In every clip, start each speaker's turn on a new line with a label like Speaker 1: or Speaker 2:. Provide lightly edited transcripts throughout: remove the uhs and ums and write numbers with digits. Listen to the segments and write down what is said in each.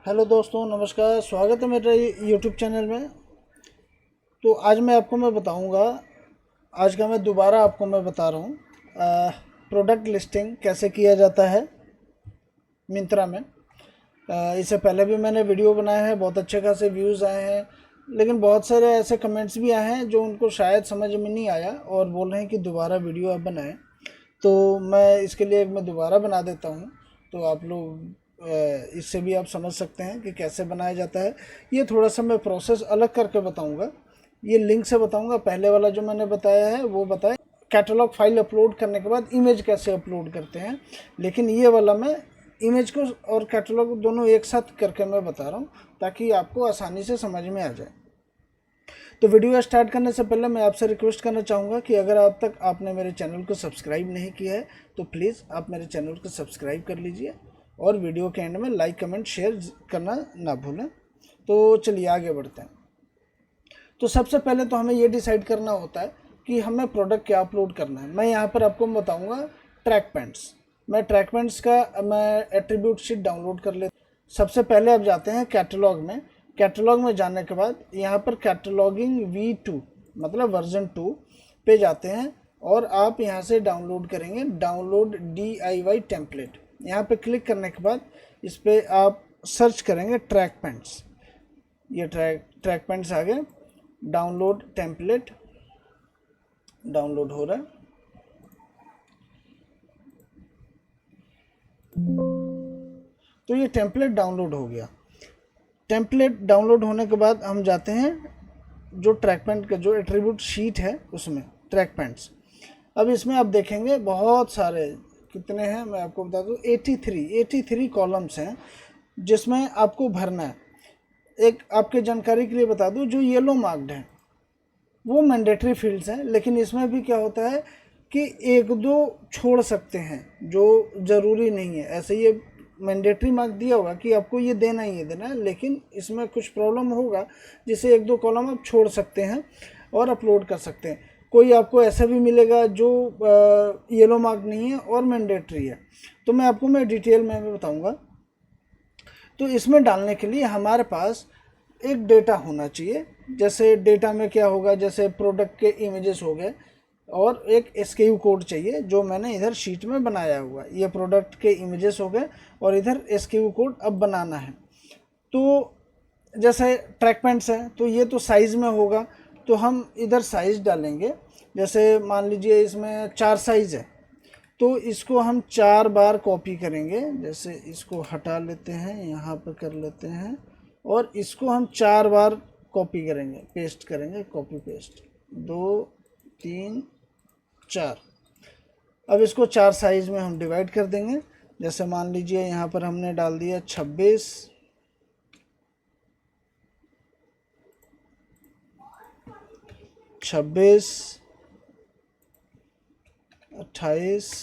Speaker 1: Hello दोस्तों, नमस्कार। स्वागत है मेरे यूट्यूब चैनल में। तो आज मैं बताऊंगा। आज का मैं दोबारा आपको मैं बता रहा हूँ प्रोडक्ट लिस्टिंग कैसे किया जाता है मिंत्रा में। इससे पहले भी मैंने वीडियो बनाया है, बहुत अच्छे खासे व्यूज़ आए हैं, लेकिन बहुत सारे ऐसे कमेंट्स भी आए हैं जो उनको शायद समझ में नहीं आया और बोल रहे हैं कि दोबारा वीडियो आप बनाएं। तो मैं इसके लिए मैं दोबारा बना देता हूँ, तो आप लोग इससे भी आप समझ सकते हैं कि कैसे बनाया जाता है। ये थोड़ा सा मैं प्रोसेस अलग करके बताऊँगा, ये लिंक से बताऊँगा। पहले वाला जो मैंने बताया है वो बताया कैटलॉग फाइल अपलोड करने के बाद इमेज कैसे अपलोड करते हैं, लेकिन ये वाला मैं इमेज को और कैटलॉग दोनों एक साथ करके मैं बता रहा हूँ ताकि आपको आसानी से समझ में आ जाए। तो वीडियो स्टार्ट करने से पहले मैं आपसे रिक्वेस्ट करना चाहूँगा कि अगर अब तक आपने मेरे चैनल को सब्सक्राइब नहीं किया है तो प्लीज़ आप मेरे चैनल को सब्सक्राइब कर लीजिए और वीडियो के एंड में लाइक कमेंट शेयर करना ना भूलें। तो चलिए आगे बढ़ते हैं। तो सबसे पहले तो हमें ये डिसाइड करना होता है कि हमें प्रोडक्ट क्या अपलोड करना है। मैं यहाँ पर आपको बताऊँगा ट्रैक पैंट्स। मैं ट्रैक पैंट्स का एट्रीब्यूट शीट डाउनलोड कर लेता हूँ। सबसे पहले आप जाते हैं कैटलॉग में। कैटलॉग में जाने के बाद यहाँ पर कैटलॉगिंग V2 मतलब वर्जन 2 पे जाते हैं और आप यहाँ से डाउनलोड करेंगे डाउनलोड DIY टेम्पलेट। यहाँ पे क्लिक करने के बाद इस पर आप सर्च करेंगे ट्रैक पैंट्स। ये ट्रैक पैंट्स आ गए। डाउनलोड टेम्पलेट डाउनलोड हो रहा है। तो ये टेम्पलेट डाउनलोड हो गया। टेम्पलेट डाउनलोड होने के बाद हम जाते हैं जो ट्रैक पैंट का जो एट्रीब्यूट शीट है उसमें ट्रैक पैंट्स। अब इसमें आप देखेंगे बहुत सारे, कितने हैं मैं आपको बता दूं, 83 कॉलम्स हैं जिसमें आपको भरना है। एक आपके जानकारी के लिए बता दूं, जो येलो मार्क्ड है वो मैंडेटरी फील्ड्स हैं, लेकिन इसमें भी क्या होता है कि एक दो छोड़ सकते हैं जो ज़रूरी नहीं है। ऐसे ये मैंडेटरी मार्क दिया होगा कि आपको ये देना ही देना है, लेकिन इसमें कुछ प्रॉब्लम होगा जिसे एक दो कॉलम आप छोड़ सकते हैं और अपलोड कर सकते हैं। कोई आपको ऐसा भी मिलेगा जो येलो मार्क नहीं है और मैंडेटरी है, तो मैं डिटेल में बताऊँगा। तो इसमें डालने के लिए हमारे पास एक डेटा होना चाहिए। जैसे डेटा में क्या होगा, जैसे प्रोडक्ट के इमेजेस हो गए और एक SKU कोड चाहिए जो मैंने इधर शीट में बनाया हुआ। ये प्रोडक्ट के इमेजेस हो गए और इधर SKU कोड अब बनाना है। तो जैसे ट्रैक पैंट्स है तो ये तो साइज़ में होगा, तो हम इधर साइज़ डालेंगे। जैसे मान लीजिए इसमें 4 साइज़ है तो इसको हम 4 बार कॉपी करेंगे। जैसे इसको हटा लेते हैं, यहाँ पर कर लेते हैं और इसको हम 4 बार कॉपी करेंगे, पेस्ट करेंगे, कॉपी पेस्ट 2 3 4। अब इसको 4 साइज़ में हम डिवाइड कर देंगे। जैसे मान लीजिए यहाँ पर हमने डाल दिया 26, 28, 30,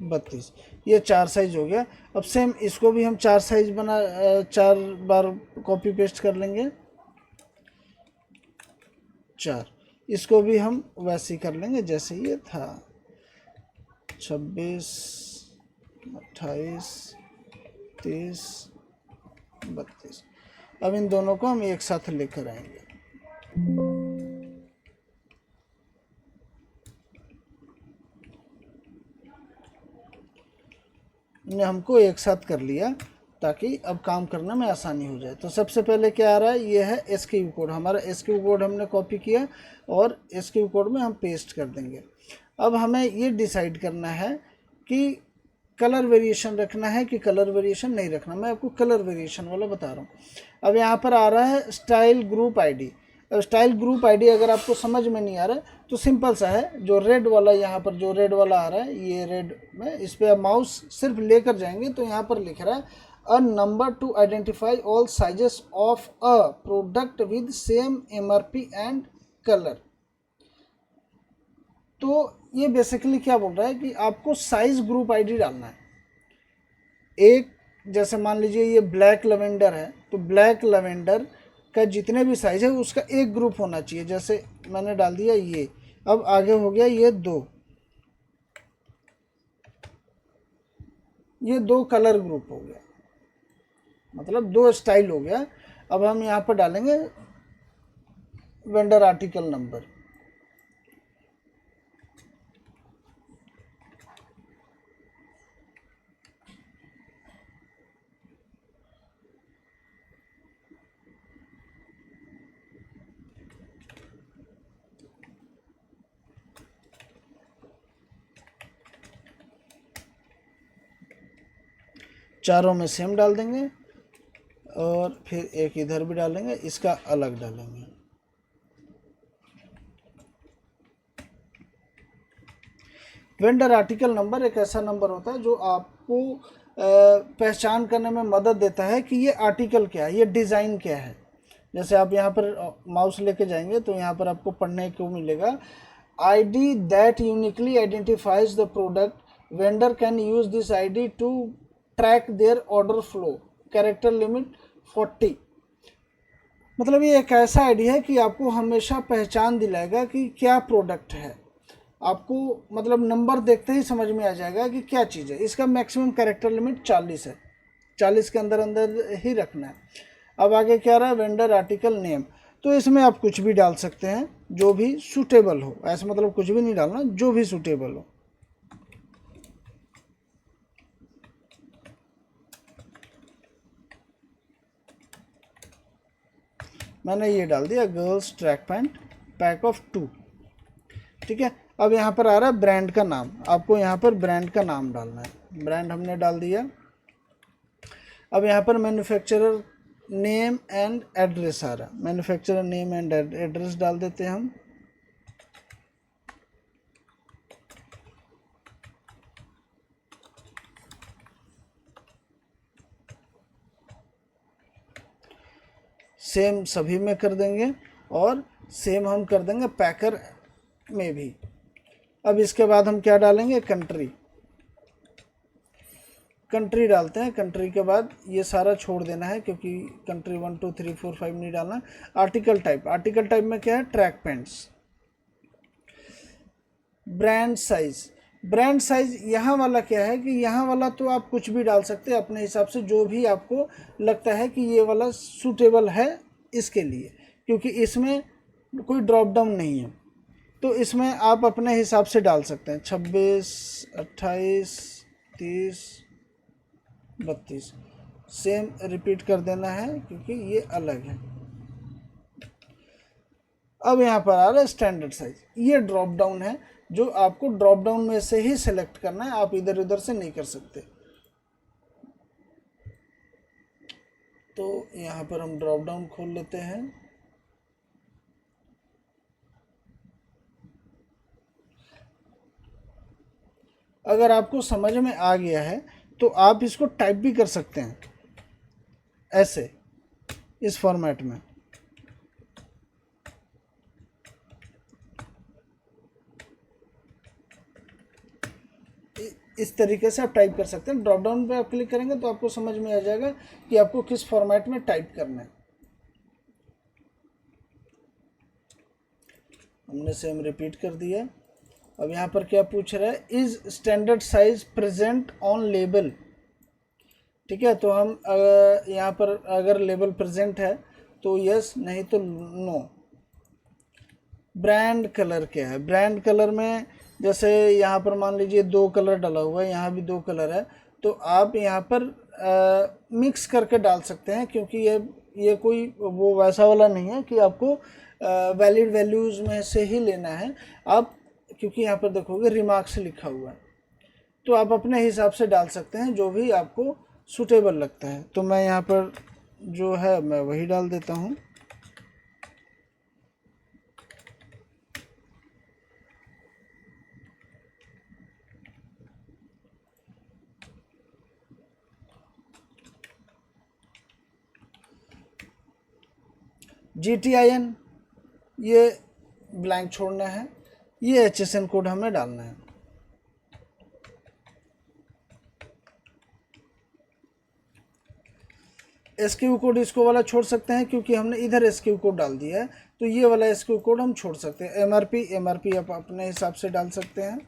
Speaker 1: 32, ये 4 साइज हो गया। अब सेम इसको भी हम 4 साइज 4 बार कॉपी पेस्ट कर लेंगे 4। इसको भी हम वैसे ही कर लेंगे जैसे ये था 26, 28, 30, 32। अब इन दोनों को हम एक साथ लेकर आएंगे। ने हमको एक साथ कर लिया ताकि अब काम करने में आसानी हो जाए। तो सबसे पहले क्या आ रहा है, ये है SKU कोड। हमारा SKU कोड हमने कॉपी किया और SKU कोड में हम पेस्ट कर देंगे। अब हमें ये डिसाइड करना है कि कलर वेरिएशन रखना है कि कलर वेरिएशन नहीं रखना। मैं आपको कलर वेरिएशन वाला बता रहा हूँ। अब यहाँ पर आ रहा है स्टाइल ग्रुप ID। अब स्टाइल ग्रुप ID अगर आपको समझ में नहीं आ रहा है तो सिंपल सा है, जो रेड वाला यहाँ पर जो रेड वाला आ रहा है, ये रेड में इस पर आप माउस सिर्फ लेकर जाएंगे तो यहाँ पर लिख रहा है a number two identify all sizes of a product with same MRP and colour. तो ये बेसिकली क्या बोल रहा है कि आपको साइज ग्रुप ID डालना है। एक जैसे मान लीजिए ये ब्लैक लवेंडर है तो ब्लैक लवेंडर का जितने भी साइज है उसका एक ग्रुप होना चाहिए। जैसे मैंने डाल दिया ये, अब आगे हो गया ये 2, ये 2 कलर ग्रुप हो गया, मतलब 2 स्टाइल हो गया। अब हम यहाँ पर डालेंगे वेंडर आर्टिकल नंबर। चारों में सेम डाल देंगे और फिर एक इधर भी डालेंगे, इसका अलग डालेंगे। वेंडर आर्टिकल नंबर एक ऐसा नंबर होता है जो आपको पहचान करने में मदद देता है कि ये आर्टिकल क्या है, ये डिज़ाइन क्या है। जैसे आप यहाँ पर माउस लेके जाएंगे तो यहाँ पर आपको पढ़ने को मिलेगा, ID that uniquely identifies the product. Vendor can use this ID to track their order flow. Character limit 40। मतलब ये एक ऐसा आईडी है कि आपको हमेशा पहचान दिलाएगा कि क्या प्रोडक्ट है। आपको मतलब नंबर देखते ही समझ में आ जाएगा कि क्या चीज़ है। इसका मैक्सिमम कैरेक्टर लिमिट 40 है, 40 के अंदर अंदर ही रखना है। अब आगे क्या रहा, वेंडर आर्टिकल नेम। तो इसमें आप कुछ भी डाल सकते हैं जो भी सूटेबल हो, ऐसा मतलब कुछ भी नहीं डालना, जो भी सूटेबल हो। मैंने ये डाल दिया girls track pant pack of 2। ठीक है, अब यहाँ पर आ रहा है ब्रांड का नाम। आपको यहाँ पर ब्रांड का नाम डालना है, ब्रांड हमने डाल दिया। अब यहाँ पर मैन्युफैक्चरर नेम एंड एड्रेस आ रहा है, मैन्युफैक्चरर नेम एंड एड्रेस डाल देते हैं हम। सेम सभी में कर देंगे और सेम हम कर देंगे पैकर में भी। अब इसके बाद हम क्या डालेंगे, कंट्री। कंट्री डालते हैं। कंट्री के बाद ये सारा छोड़ देना है क्योंकि कंट्री 1 2 3 4 5 नहीं डालना। आर्टिकल टाइप, आर्टिकल टाइप में क्या है, track pants. Brand size, brand size यहाँ वाला क्या है कि यहाँ वाला तो आप कुछ भी डाल सकते हैं अपने हिसाब से, जो भी आपको लगता है कि ये वाला सूटेबल है इसके लिए, क्योंकि इसमें कोई ड्रॉप डाउन नहीं है। तो इसमें आप अपने हिसाब से डाल सकते हैं 26 28 30 32। सेम रिपीट कर देना है क्योंकि ये अलग है। अब यहाँ पर आ रहा है स्टैंडर्ड साइज। ये ड्रॉप डाउन है जो आपको ड्रॉप डाउन में से ही सिलेक्ट करना है, आप इधर उधर से नहीं कर सकते। तो यहाँ पर हम ड्रॉप डाउन खोल लेते हैं। अगर आपको समझ में आ गया है तो आप इसको टाइप भी कर सकते हैं ऐसे, इस फॉर्मेट में। इस तरीके से आप टाइप कर सकते हैं। ड्रॉप डाउन पे आप क्लिक करेंगे तो आपको समझ में आ जाएगा कि आपको किस फॉर्मेट में टाइप करना है। हमने सेम रिपीट कर दिया। अब यहाँ पर क्या पूछ रहा है, is standard size present on label. ठीक है, तो हम यहाँ पर अगर लेबल प्रेजेंट है तो यस, नहीं तो नो। ब्रांड कलर क्या है, ब्रांड कलर में जैसे यहाँ पर मान लीजिए 2 कलर डाला हुआ है, यहाँ भी 2 कलर है, तो आप यहाँ पर मिक्स करके डाल सकते हैं, क्योंकि ये कोई वो वैसा वाला नहीं है कि आपको वैलिड वैल्यूज़ में से ही लेना है आप, क्योंकि यहाँ पर देखोगे रिमार्क्स लिखा हुआ है। तो आप अपने हिसाब से डाल सकते हैं जो भी आपको सूटेबल लगता है। तो मैं यहाँ पर जो है मैं वही डाल देता हूँ। GTIN ये ब्लैंक छोड़ना है, ये HSN कोड हमें डालना है। SKU कोड इसको वाला छोड़ सकते हैं क्योंकि हमने इधर SKU कोड डाल दिया है, तो ये वाला SKU कोड हम छोड़ सकते हैं। MRP आप अपने हिसाब से डाल सकते हैं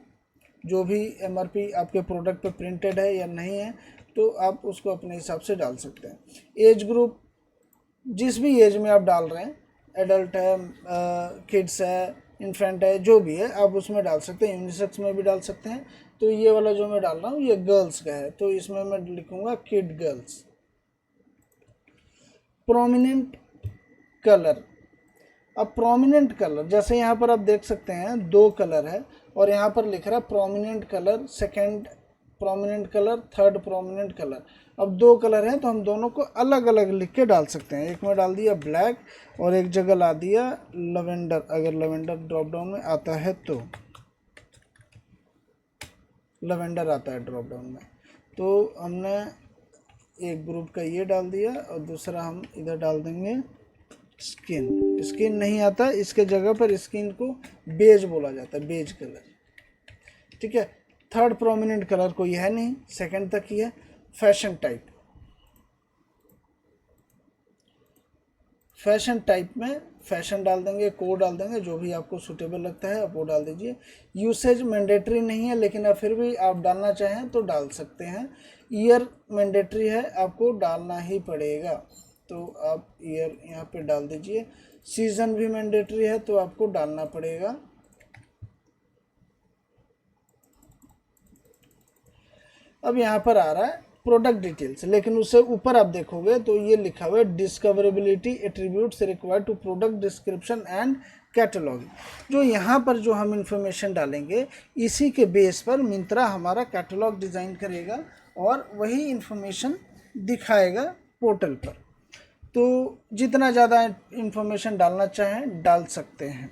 Speaker 1: जो भी MRP आपके प्रोडक्ट पे प्रिंटेड है या नहीं है, तो आप उसको अपने हिसाब से डाल सकते हैं। एज ग्रुप जिस भी एज में आप डाल रहे हैं, एडल्ट है, किड्स है, इन्फेंट है, जो भी है आप उसमें डाल सकते हैं, यूनिसेक्स में भी डाल सकते हैं। तो ये वाला जो मैं डाल रहा हूँ ये गर्ल्स का है, तो इसमें मैं लिखूँगा किड गर्ल्स। प्रोमिनेंट कलर, अब प्रोमिनेंट कलर जैसे यहाँ पर आप देख सकते हैं 2 कलर है और यहाँ पर लिख रहा है prominent colour, second prominent colour, third prominent colour. अब 2 कलर हैं तो हम दोनों को अलग अलग लिख के डाल सकते हैं। एक में डाल दिया ब्लैक और एक जगह ला दिया लवेंडर, अगर लवेंडर ड्रॉप डाउन में आता है तो लवेंडर आता है ड्रॉप डाउन में। तो हमने एक ग्रुप का ये डाल दिया और दूसरा हम इधर डाल देंगे स्किन। स्किन नहीं आता, इसके जगह पर स्किन को बेज बोला जाता है, बेज कलर, ठीक है। थर्ड प्रोमिनेंट कलर कोई है नहीं, सेकंड तक ही है। फैशन टाइप, फैशन टाइप में फैशन डाल देंगे, कोड डाल देंगे, जो भी आपको सूटेबल लगता है आप वो डाल दीजिए। यूसेज मैंडेटरी नहीं है, लेकिन अब फिर भी आप डालना चाहें तो डाल सकते हैं। ईयर मैंडेटरी है, आपको डालना ही पड़ेगा, तो आप ईयर यहाँ पे डाल दीजिए। सीज़न भी मैंडेटरी है तो आपको डालना पड़ेगा। अब यहाँ पर आ रहा है प्रोडक्ट डिटेल्स, लेकिन उससे ऊपर आप देखोगे तो ये लिखा हुआ है discoverability attributes required to product description and catalogue. जो यहाँ पर जो हम इंफॉर्मेशन डालेंगे इसी के बेस पर मिंत्रा हमारा कैटलॉग डिज़ाइन करेगा और वही इंफॉर्मेशन दिखाएगा पोर्टल पर। तो जितना ज़्यादा इंफॉर्मेशन डालना चाहें डाल सकते हैं।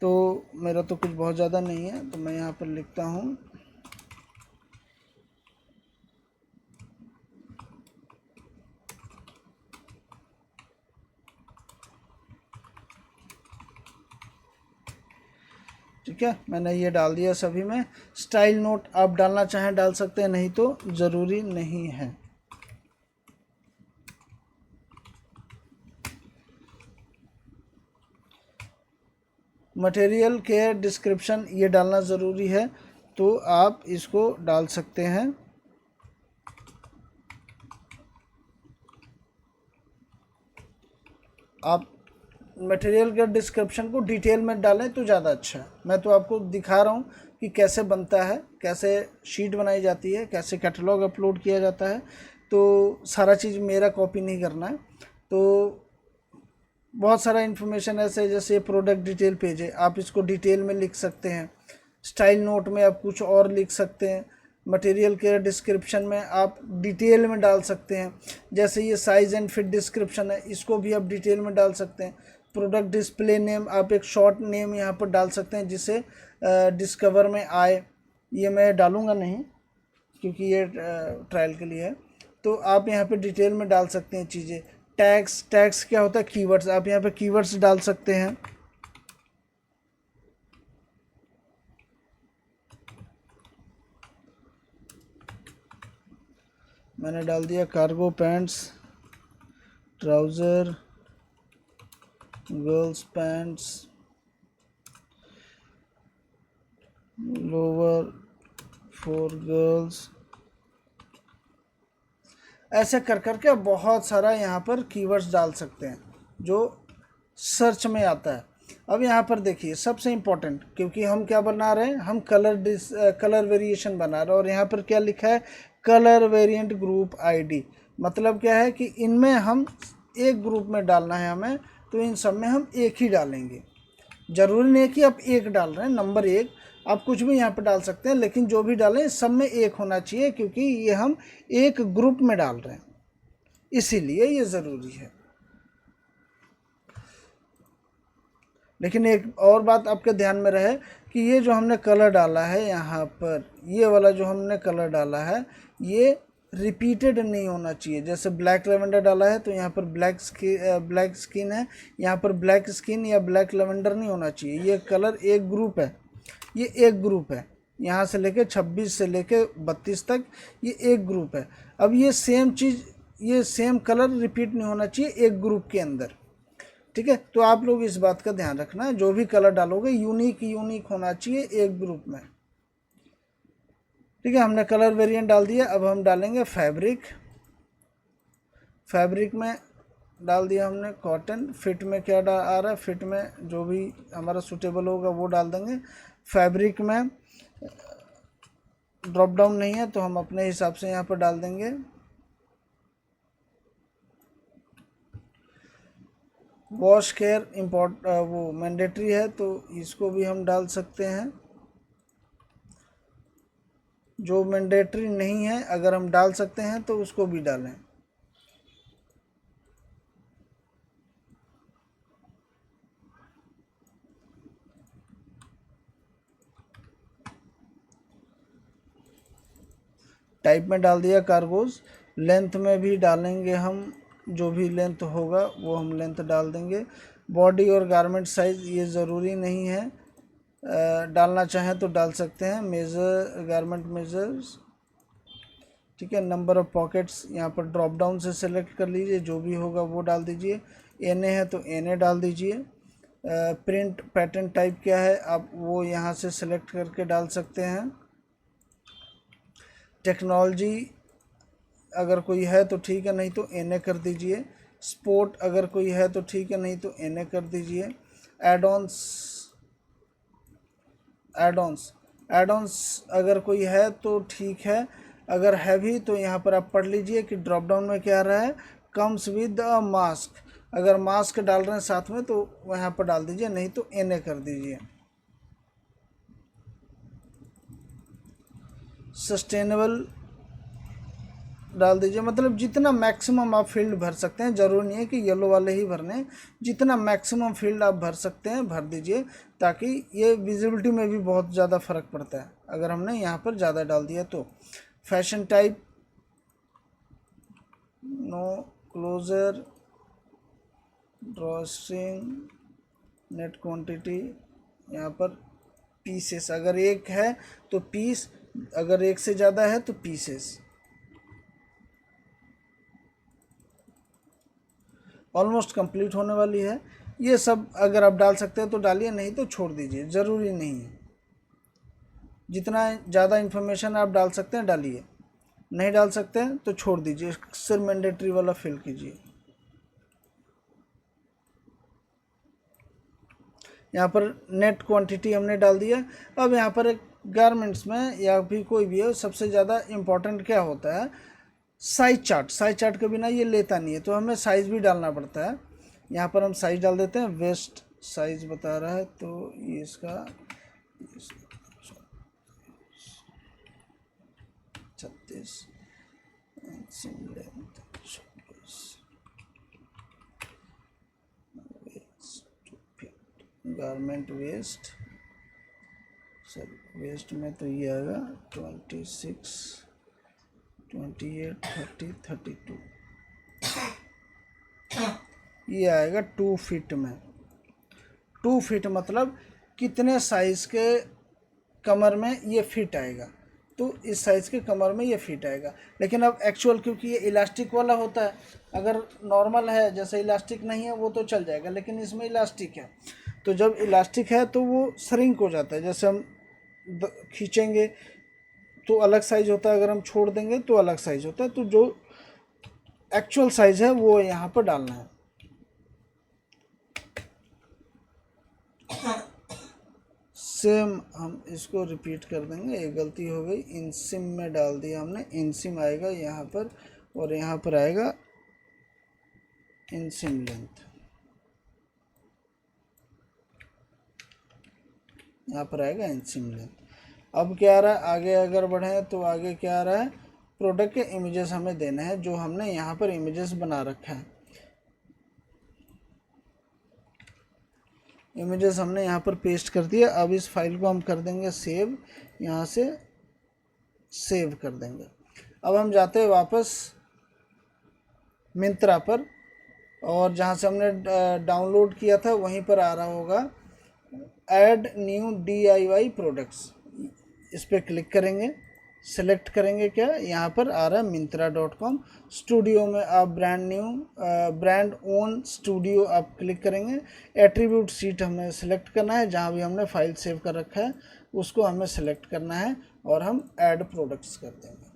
Speaker 1: तो मेरा तो कुछ बहुत ज़्यादा नहीं है, तो मैं यहाँ पर लिखता हूँ ठीक है, मैंने ये डाल दिया सभी में। स्टाइल नोट आप डालना चाहें डाल सकते हैं, नहीं तो ज़रूरी नहीं है। मटेरियल केयर डिस्क्रिप्शन ये डालना ज़रूरी है, तो आप इसको डाल सकते हैं। आप मटेरियल के डिस्क्रिप्शन को डिटेल में डालें तो ज़्यादा अच्छा है। मैं तो आपको दिखा रहा हूँ कि कैसे बनता है, कैसे शीट बनाई जाती है, कैसे कैटलॉग अपलोड किया जाता है। तो सारा चीज़ मेरा कॉपी नहीं करना है। तो बहुत सारा इन्फॉर्मेशन ऐसे, जैसे प्रोडक्ट डिटेल पेज है, आप इसको डिटेल में लिख सकते हैं। स्टाइल नोट में आप कुछ और लिख सकते हैं। मटेरियल केयर डिस्क्रिप्शन में आप डिटेल में डाल सकते हैं। जैसे ये साइज़ एंड फिट डिस्क्रिप्शन है, इसको भी आप डिटेल में डाल सकते हैं। प्रोडक्ट डिस्प्ले नेम, आप एक शॉर्ट नेम यहाँ पर डाल सकते हैं जिससे डिस्कवर में आए। ये मैं डालूँगा नहीं क्योंकि ये ट्रायल के लिए है। तो आप यहाँ पे डिटेल में डाल सकते हैं चीज़ें। टैग्स, टैग्स क्या होता है? कीवर्ड्स। आप यहाँ पे कीवर्ड्स डाल सकते हैं। मैंने डाल दिया cargo pants, trouser, girls pants, lower for girls. ऐसे कर करके बहुत सारा यहाँ पर कीवर्ड्स डाल सकते हैं जो सर्च में आता है। अब यहाँ पर देखिए सबसे इम्पोर्टेंट, क्योंकि हम क्या बना रहे हैं, हम कलर वेरिएशन बना रहे हैं, और यहाँ पर क्या लिखा है, कलर वेरिएंट ग्रुप आईडी। मतलब क्या है कि इनमें हम एक ग्रुप में डालना है हमें, तो इन सब में हम एक ही डालेंगे। ज़रूरी नहीं है कि आप एक डाल रहे हैं, नंबर 1, आप कुछ भी यहाँ पर डाल सकते हैं, लेकिन जो भी डालें सब में एक होना चाहिए, क्योंकि ये हम एक ग्रुप में डाल रहे हैं, इसीलिए ये ज़रूरी है। लेकिन एक और बात आपके ध्यान में रहे कि ये जो हमने कलर डाला है यहाँ पर, ये वाला जो हमने कलर डाला है, ये रिपीटेड नहीं होना चाहिए। जैसे ब्लैक लेवेंडर डाला है तो यहाँ पर ब्लैक स्किन है, यहाँ पर ब्लैक स्किन या ब्लैक लेवेंडर नहीं होना चाहिए। ये कलर एक ग्रुप है, ये एक ग्रुप है, यहाँ से लेके 26 से लेके 32 तक ये एक ग्रुप है। अब ये सेम चीज़, ये सेम कलर रिपीट नहीं होना चाहिए एक ग्रुप के अंदर, ठीक है। तो आप लोग इस बात का ध्यान रखना, जो भी कलर डालोगे यूनिक होना चाहिए एक ग्रुप में। ठीक है, हमने कलर वेरिएंट डाल दिया। अब हम डालेंगे फैब्रिक। फैब्रिक में डाल दिया हमने कॉटन। फिट में क्या आ रहा है, फिट में जो भी हमारा सूटेबल होगा वो डाल देंगे। फैब्रिक में ड्रॉप डाउन नहीं है तो हम अपने हिसाब से यहाँ पर डाल देंगे। वॉश केयर वो मैंडेटरी है तो इसको भी हम डाल सकते हैं। जो मैंडेटरी नहीं है अगर हम डाल सकते हैं तो उसको भी डालें। टाइप में डाल दिया कार्गोज। लेंथ में भी डालेंगे हम, जो भी लेंथ होगा वो हम लेंथ डाल देंगे। बॉडी और गारमेंट साइज़ ये ज़रूरी नहीं है, डालना चाहें तो डाल सकते हैं। मेज़र गारमेंट मेजर्स, ठीक है। नंबर ऑफ़ पॉकेट्स यहाँ पर ड्रॉप डाउन से सेलेक्ट कर लीजिए, जो भी होगा वो डाल दीजिए। एन है तो एन डाल दीजिए। प्रिंट पैटर्न टाइप क्या है आप वो यहाँ से सेलेक्ट करके डाल सकते हैं। टेक्नोलॉजी अगर कोई है तो ठीक है, नहीं तो एन कर दीजिए। स्पोर्ट अगर कोई है तो ठीक है, नहीं तो एन कर दीजिए। एडॉन्स एडॉन्स एडॉन्स अगर कोई है तो ठीक है, अगर है भी तो यहाँ पर आप पढ़ लीजिए कि ड्रॉप डाउन में क्या आ रहा है, कम्स विद अ मास्क। अगर मास्क डाल रहे हैं साथ में तो यहाँ पर डाल दीजिए, नहीं तो एन कर दीजिए। सस्टेनेबल डाल दीजिए, मतलब जितना मैक्सिमम आप फील्ड भर सकते हैं, ज़रूरी नहीं है कि येलो वाले ही भरने, जितना मैक्सिमम फील्ड आप भर सकते हैं भर दीजिए, ताकि ये विजिबिलिटी में भी बहुत ज़्यादा फ़र्क पड़ता है अगर हमने यहाँ पर ज़्यादा डाल दिया तो। Fashion type no closure drawstring. Net quantity यहाँ पर पीसेस, अगर एक है तो पीस, अगर एक से ज़्यादा है तो पीसेस। ऑलमोस्ट कंप्लीट होने वाली है। ये सब अगर आप डाल सकते हैं तो डालिए, नहीं तो छोड़ दीजिए, ज़रूरी नहीं है। जितना ज़्यादा इन्फॉर्मेशन आप डाल सकते हैं डालिए, नहीं डाल सकते हैं तो छोड़ दीजिए, सिर्फ मैंडेटरी वाला फिल कीजिए। यहाँ पर नेट क्वांटिटी हमने डाल दिया। अब यहाँ पर एक गारमेंट्स में या भी कोई भी हो, सबसे ज़्यादा इम्पोर्टेंट क्या होता है, साइज चार्ट। साइज चार्ट के बिना ये लेता नहीं है, तो हमें साइज़ भी डालना पड़ता है। यहाँ पर हम साइज़ डाल देते हैं। वेस्ट साइज़ बता रहा है तो ये इसका 36 गारमेंट वेस्ट, सर वेस्ट में तो ये आएगा 26, 28, 30, 32, ये आएगा 2 फीट में। 2 फीट मतलब कितने साइज़ के कमर में ये फिट आएगा, तो इस साइज़ के कमर में ये फिट आएगा। लेकिन अब एक्चुअल क्योंकि ये इलास्टिक वाला होता है, अगर नॉर्मल है जैसे इलास्टिक नहीं है वो तो चल जाएगा, लेकिन इसमें इलास्टिक है, तो जब इलास्टिक है तो वो श्रिंक हो जाता है। जैसे हम खींचेंगे तो अलग साइज़ होता है, अगर हम छोड़ देंगे तो अलग साइज़ होता है। तो जो एक्चुअल साइज़ है वो यहाँ पर डालना है। सेम हम इसको रिपीट कर देंगे, एक गलती हो गई, इंसिम में डाल दिया हमने। इंसिम आएगा यहाँ पर और यहाँ पर आएगा इंसिम लेंथ, यहाँ पर आएगा इंसिम लेंथ। अब क्या आ रहा है, आगे अगर बढ़े तो आगे क्या आ रहा है, प्रोडक्ट के इमेजेस हमें देना है, जो हमने यहाँ पर इमेजेस बना रखा है। इमेजेस हमने यहाँ पर पेस्ट कर दिया। अब इस फाइल को हम कर देंगे सेव, यहाँ से सेव कर देंगे। अब हम जाते हैं वापस मिंत्रा पर, और जहाँ से हमने डाउनलोड किया था वहीं पर आ रहा होगा ऐड न्यू DIY प्रोडक्ट्स, इस पर क्लिक करेंगे। सेलेक्ट करेंगे, क्या यहाँ पर आ रहा है myntra.com। स्टूडियो में आप ब्रांड ओन स्टूडियो आप क्लिक करेंगे। एट्रीब्यूट सीट हमें सेलेक्ट करना है, जहाँ भी हमने फाइल सेव कर रखा है उसको हमें सेलेक्ट करना है। और हम ऐड प्रोडक्ट्स कर देंगे।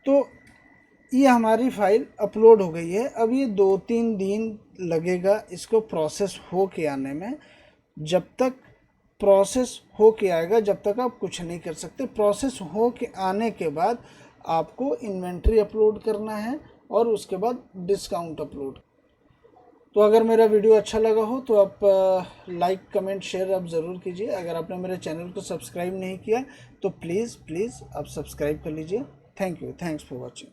Speaker 1: तो ये हमारी फाइल अपलोड हो गई है। अब ये 2-3 दिन लगेगा इसको प्रोसेस हो के आने में। जब तक प्रोसेस हो के आएगा जब तक आप कुछ नहीं कर सकते। प्रोसेस हो के आने के बाद आपको इन्वेंट्री अपलोड करना है और उसके बाद डिस्काउंट अपलोड। तो अगर मेरा वीडियो अच्छा लगा हो तो आप लाइक कमेंट शेयर आप ज़रूर कीजिए। अगर आपने मेरे चैनल को सब्सक्राइब नहीं किया तो प्लीज़ आप सब्सक्राइब कर लीजिए। Thank you, thanks for watching.